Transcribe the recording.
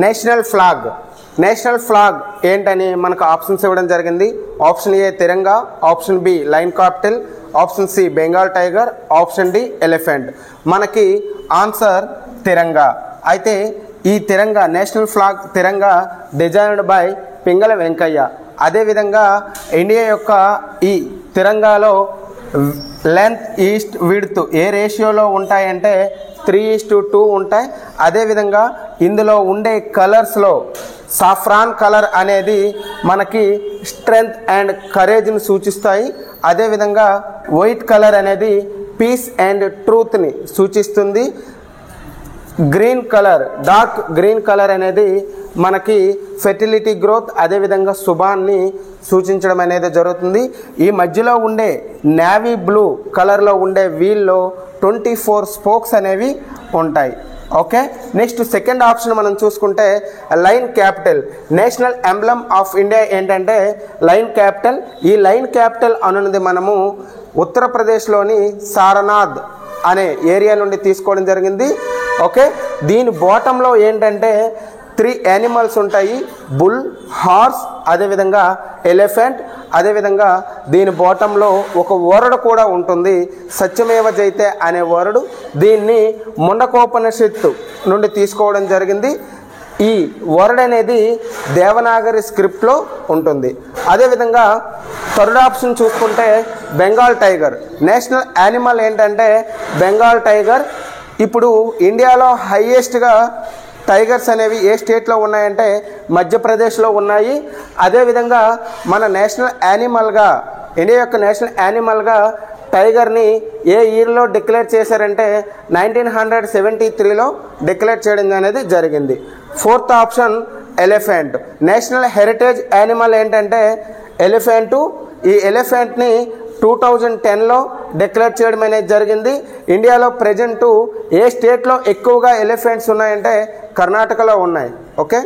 National flag ఏంటని మనకు options ఇవ్వడం జరిగింది. Option A Tiranga, option B lion capital, option C Bengal tiger, option D elephant. మనకి ఆన్సర్ తిరంగా. అయితే ఈ Tiranga national flag Tiranga designed by Pingali Venkayya. అదేవిధంగా ఇండియా యొక్క ఈ తిరంగాలో లెంత్ ఈస్ట్ విడ్త్ ఏ రేషియోలో ఉంటాయంటే 3:2 ఉంటాయి. అదేవిధంగా ఇందులో ఉండే కలర్స్లో సాఫ్రాన్ కలర్ అనేది మనకి స్ట్రెంగ్త్ అండ్ కరేజ్ని సూచిస్తాయి. అదేవిధంగా వైట్ కలర్ అనేది పీస్ అండ్ ట్రూత్ని సూచిస్తుంది. Green colour, dark green colour అనేది మనకి ఫెర్టిలిటీ గ్రోత్, అదేవిధంగా శుభాన్ని సూచించడం అనేది జరుగుతుంది. ఈ మధ్యలో ఉండే నేవీ బ్లూ కలర్లో ఉండే వీల్లో 24 స్పోక్స్ అనేవి ఉంటాయి. ఓకే, నెక్స్ట్ సెకండ్ ఆప్షన్ మనం చూసుకుంటే lion capital. National emblem of India ఏంటంటే లయన్ క్యాపిటల్. ఈ లయన్ క్యాపిటల్ అనున్నది మనము ఉత్తరప్రదేశ్లోని సారనాథ్ అనే ఏరియా నుండి తీసుకోవడం జరిగింది. ఓకే, దీని బాటంలో ఏంటంటే 3 యానిమల్స్ ఉంటాయి, బుల్, హార్స్, అదేవిధంగా ఎలిఫెంట్. అదేవిధంగా దీని బాటంలో ఒక వర్డ్ కూడా ఉంటుంది, సత్యమేవ జయతే అనే వర్డ్. దీన్ని ముండకోపనిషత్తు నుండి తీసుకోవడం జరిగింది. ఈ వర్డ్ అనేది దేవనాగరి స్క్రిప్ట్లో ఉంటుంది. అదేవిధంగా థర్డ్ ఆప్షన్ చూసుకుంటే బెంగాల్ టైగర్. నేషనల్ యానిమల్ ఏంటంటే బెంగాల్ టైగర్. ఇప్పుడు ఇండియాలో హైయెస్ట్గా టైగర్స్ అనేవి ఏ స్టేట్లో ఉన్నాయంటే మధ్యప్రదేశ్లో ఉన్నాయి. అదేవిధంగా మన నేషనల్ యానిమల్గా, ఇండియా యొక్క నేషనల్ యానిమల్గా టైగర్ని ఏ ఇయర్లో డిక్లేర్ చేశారంటే 1973లో డిక్లేర్ చేయడం అనేది జరిగింది. Fourth option elephant. National heritage animal ఏంటంటే ఎలిఫెంటు. ఈ ఎలిఫెంట్ని 2010లో డిక్లేర్ చేయడం అనేది జరిగింది. ఇండియాలో ప్రజెంటు ఏ స్టేట్లో ఎక్కువగా ఎలిఫెంట్స్ ఉన్నాయంటే కర్ణాటకలో ఉన్నాయి. ఓకే.